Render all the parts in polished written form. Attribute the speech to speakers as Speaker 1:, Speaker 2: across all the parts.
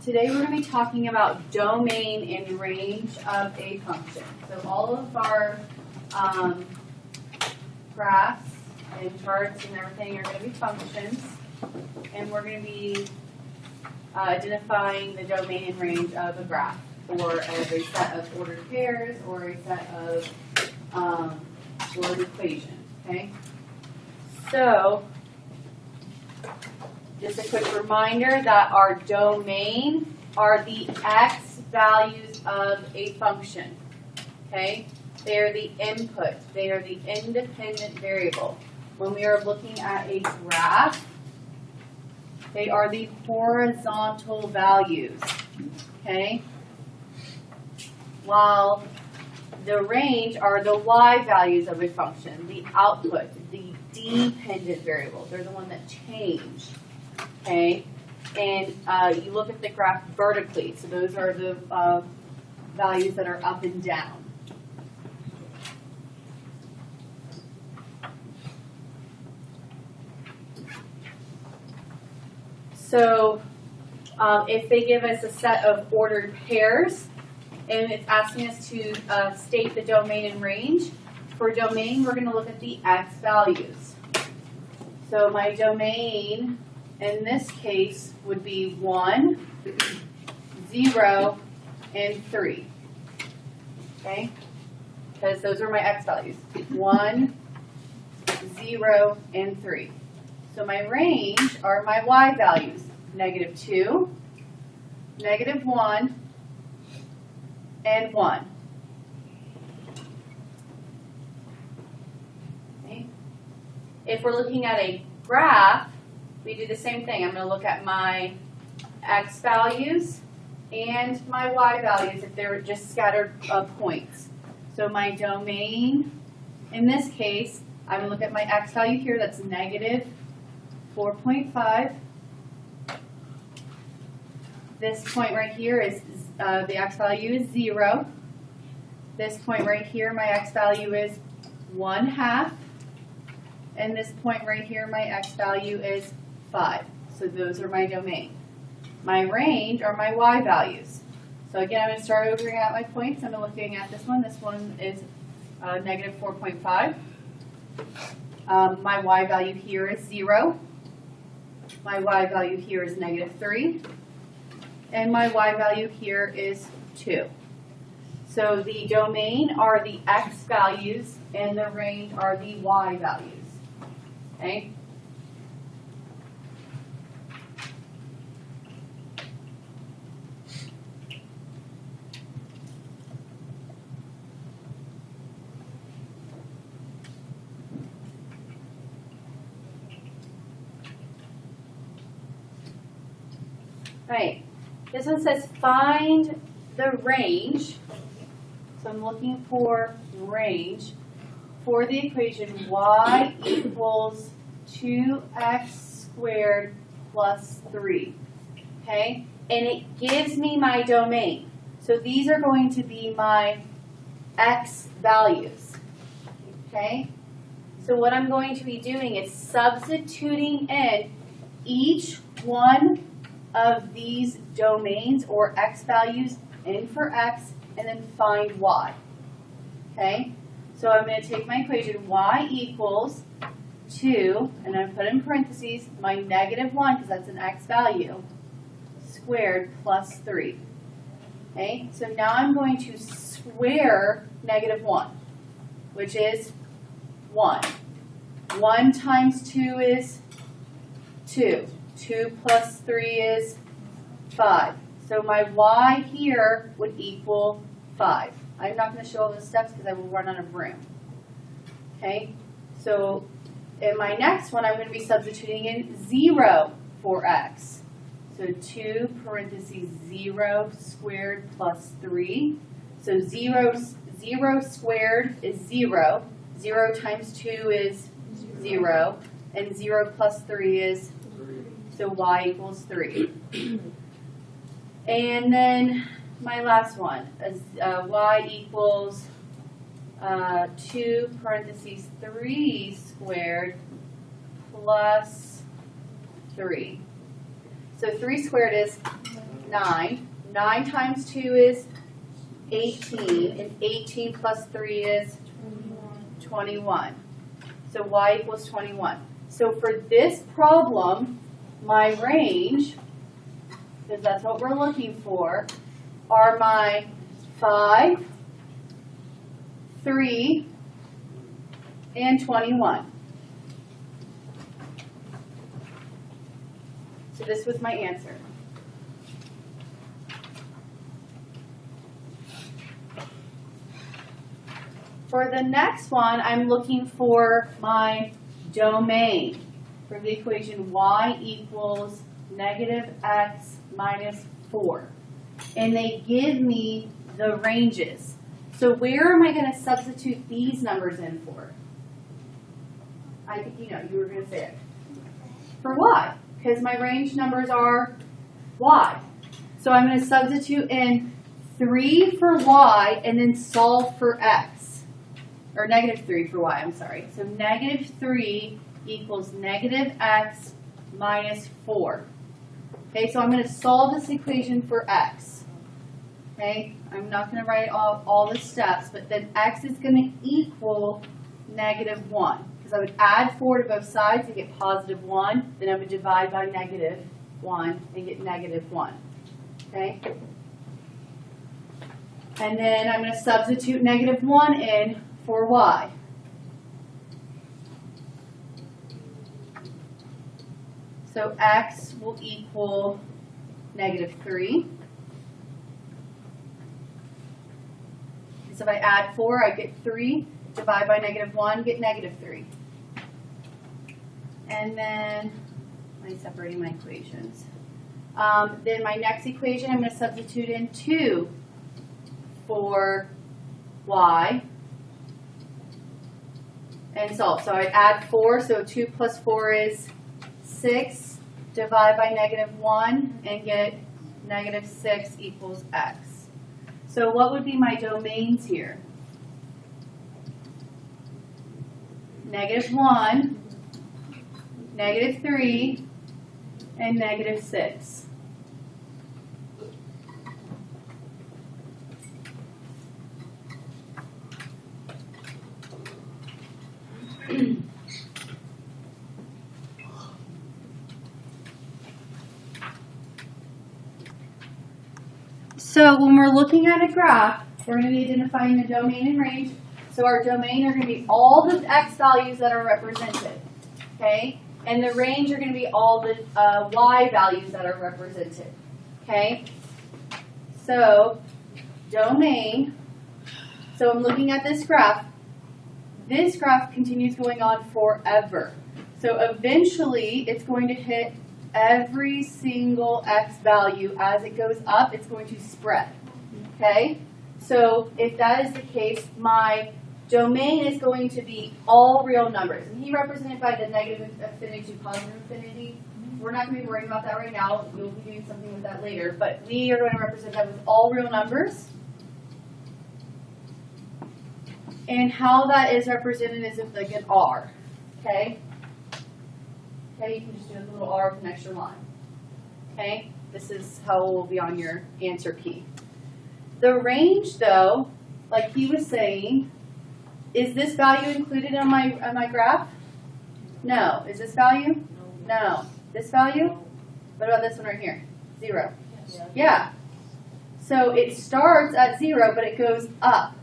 Speaker 1: Today we're going to be talking about domain and range of a function. So all of our graphs and charts and everything are going to be functions, and we're going to be identifying the domain and range of a graph, or of a set of ordered pairs, or a set of ordered equations. Okay. So just a quick reminder that our domain are the x values of a function. Okay? They are the input. They are the independent variable. When we are looking at a graph, they are the horizontal values. Okay? While the range are the y values of a function, the output, the dependent variable. They're the one that change. Okay, and you look at the graph vertically, so those are the values that are up and down. So if they give us a set of ordered pairs, and it's asking us to state the domain and range, for domain we're going to look at the x values. So my domain in this case would be 1, 0, and 3. Okay? Because those are my x values. 1, 0, and 3. So my range are my y values. -2, -1, and 1. Okay? If we're looking at a graph, we do the same thing. I'm going to look at my x values and my y values if they're just scattered points. So my domain, in this case, I'm going to look at my x value here. That's -4.5. This point right here is the x value is 0. This point right here, my x value is 1/2. And this point right here, my x value is 5. So those are my domain. My range are my y values. So again, I'm going to start over at my points. I'm looking at this one. This one is -4.5. My y value here is 0. My y value here is -3. And my y value here is 2. So the domain are the x values and the range are the y values. Okay? Right. This one says find the range. So I'm looking for range for the equation y equals 2x squared plus 3. Okay? And it gives me my domain. So these are going to be my x values. Okay? So what I'm going to be doing is substituting in each one of these domains or x values in for x and then find y. Okay? So I'm going to take my equation y equals 2, and I'm going to put in parentheses my -1, because that's an x value, squared plus 3. Okay? So now I'm going to square -1, which is 1. 1 times 2 is 2. 2 plus 3 is 5. So my y here would equal 5. I'm not going to show all the steps because I will run out of room. Okay? So in my next one, I'm going to be substituting in 0 for x. So 2 parentheses 0 squared plus 3. So 0 squared is 0. 0 times 2 is 0. And 0 plus 3 is, so y equals 3. And then my last one is y equals 2 parentheses 3 squared plus 3. So 3 squared is 9. 9 times 2 is 18, and 18 plus 3 is 21. So y equals 21. So for this problem, my range, because that's what we're looking for, are my 5, 3, and 21. So this was my answer. For the next one, I'm looking for my domain for the equation y equals negative x minus 4. And they give me the ranges. So where am I going to substitute these numbers in for? I think you know, you were going to say it. For y, because my range numbers are y. So I'm going to substitute in 3 for y and then solve for x. Or negative 3 for y, I'm sorry. So negative 3 equals negative x minus 4. Okay, so I'm going to solve this equation for x. Okay, I'm not going to write all the steps, but then x is going to equal negative 1. Because I would add 4 to both sides and get positive 1. Then I would divide by negative 1 and get negative 1. Okay? And then I'm going to substitute negative 1 in for y. So x will equal negative 3. So if I add 4, I get 3. Divide by negative 1, get negative 3. And then, I'm separating my equations. Then my next equation, I'm going to substitute in 2 for y. And solve. So I add 4, so 2 plus 4 is 6. Divide by negative 1 and get negative 6 equals x. So what would be my domains here? Negative 1, negative 3, and negative 6. So when we're looking at a graph, we're going to be identifying the domain and range. So our domain are going to be all the x values that are represented, okay? And the range are going to be all the y values that are represented, okay? So domain, so I'm looking at this graph. This graph continues going on forever. So eventually, it's going to hit every single x value. As it goes up, it's going to spread, okay? So if that is the case, my domain is going to be all real numbers. And he represented by the negative infinity to positive infinity. We're not going to be worrying about that right now. We'll be doing something with that later. But we are going to represent that with all real numbers. And how that is represented is if like an R, okay? Okay, you can just do a little R with an extra line. Okay, this is how it will be on your answer key. The range, though, like he was saying, is this value included on my graph? No. Is this value? No. This value? What about this one right here? 0. Yeah. So it starts at 0, but it goes up.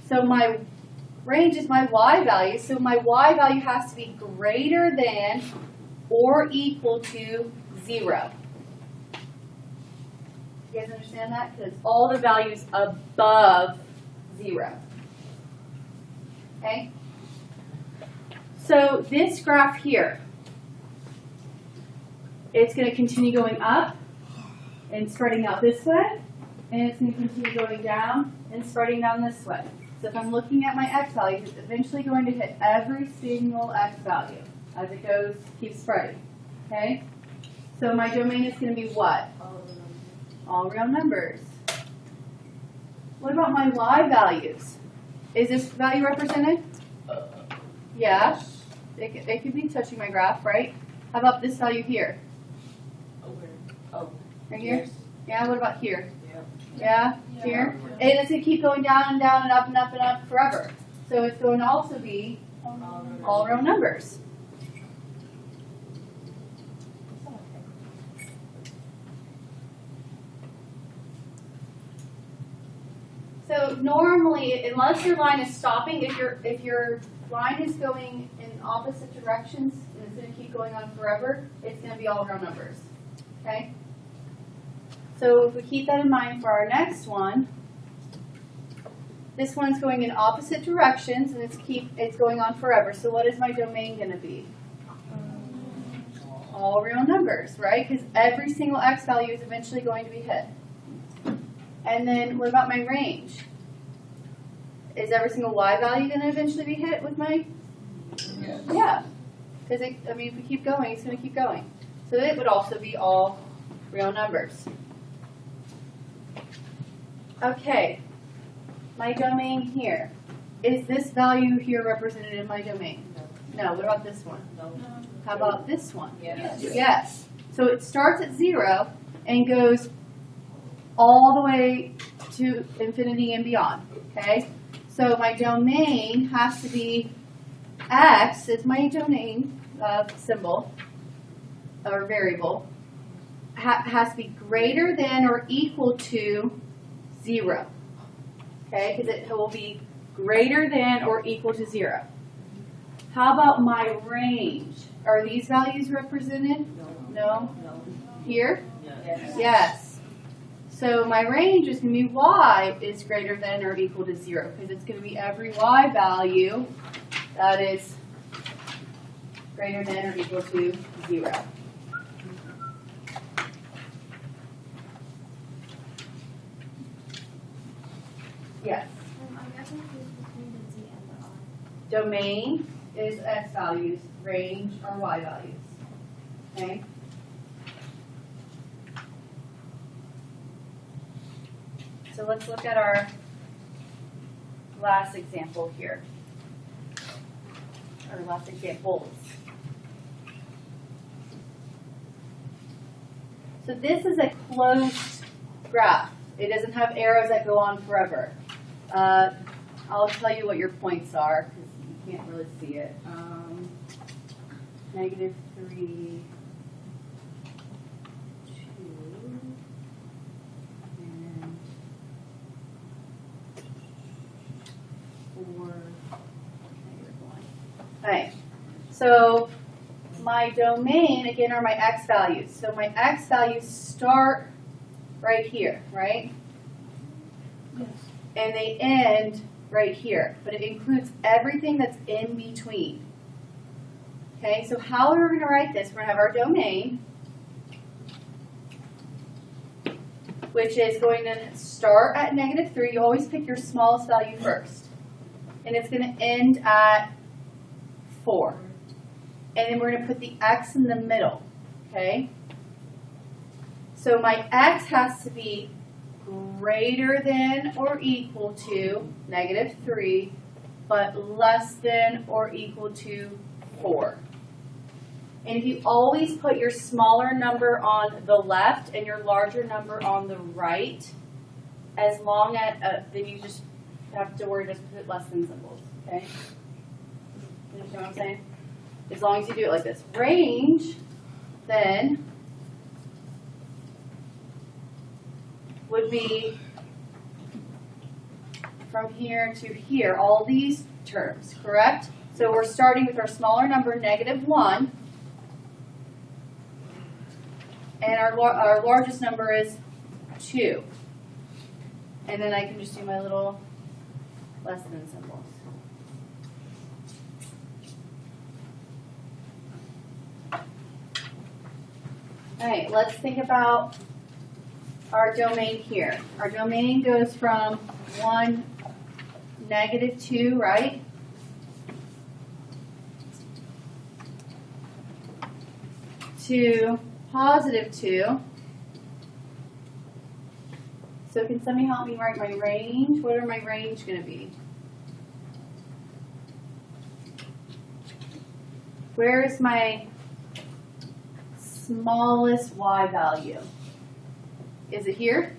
Speaker 1: So my range is my y value. So my y value has to be greater than or equal to 0. You guys understand that? Because it's all the values above 0. Okay? So this graph here, it's going to continue going up and spreading out this way. And it's going to continue going down and spreading down this way. So if I'm looking at my x values, it's eventually going to hit every single x value as it goes, keeps spreading. Okay? So my domain is going to be what? All real numbers. What about my y values? Is this value represented? Yeah. It could be touching my graph, right? How about this value here?
Speaker 2: Oh,
Speaker 1: Right here?
Speaker 2: yes.
Speaker 1: Yeah, what about here? Yeah, here? And it's going to keep going down and down and up and up and up forever. So it's going to also be all real numbers. So normally, unless your line is stopping, if your line is going in opposite directions and it's going to keep going on forever, it's going to be all real numbers. Okay? So if we keep that in mind for our next one, this one's going in opposite directions and it's going on forever. So what is my domain going to be? All real numbers, right? Because every single x value is eventually going to be hit. And then what about my range? Is every single y value going to eventually be hit with my?
Speaker 2: Yes.
Speaker 1: Yeah. Because if we keep going, it's going to keep going. So it would also be all real numbers. Okay. My domain here. Is this value here represented in my domain? No. What about this one?
Speaker 2: No.
Speaker 1: How about this one?
Speaker 2: Yes.
Speaker 1: Yes. So it starts at 0 and goes all the way to infinity and beyond. Okay? So my domain has to be x is my domain symbol or variable. Has to be greater than or equal to 0. Okay? Because it will be greater than or equal to 0. How about my range? Are these values represented? No? Here?
Speaker 2: Yes.
Speaker 1: Yes. So my range is going to be y is greater than or equal to 0 because it's going to be every y value that is greater than or equal to 0. Yes.
Speaker 3: I'm guessing who's between the z and the r.
Speaker 1: Domain is x values, range are y values. Okay? So let's look at our last example here. Or last examples. So this is a closed graph. It doesn't have arrows that go on forever. I'll tell you what your points are because you can't really see it. -3, 2, and 4, -1. Alright, so my domain, again, are my x values. So my x values start right here, right?
Speaker 3: Yes.
Speaker 1: And they end right here, but it includes everything that's in between. Okay, so how are we going to write this? We're going to have our domain, which is going to start at -3. You always pick your smallest value first. And it's going to end at 4. And then we're going to put the x in the middle. Okay? So my x has to be greater than or equal to -3, but less than or equal to 4. And if you always put your smaller number on the left and your larger number on the right, as long as, then you just have to worry just put less than symbols, okay? You understand what I'm saying? As long as you do it like this. Range, then, would be from here to here, all these terms, correct? So we're starting with our smaller number, -1, and our largest number is 2. And then I can just do my little less than symbols. All right, let's think about our domain here. Our domain goes from 1, -2, right? To +2. So can somebody help me write my range? What are my range going to be? Where is my smallest y value? Is it here?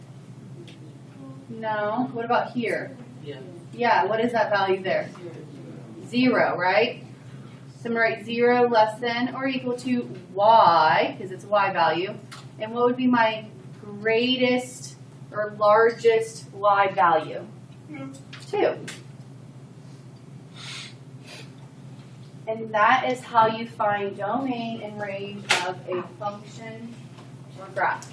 Speaker 1: No. What about here?
Speaker 2: Yeah.
Speaker 1: Yeah, what is that value there? 0, right? So I'm going to write 0 less than or equal to y, because it's y value. And what would be my greatest or largest y value? 2. And that is how you find domain and range of a function or graph.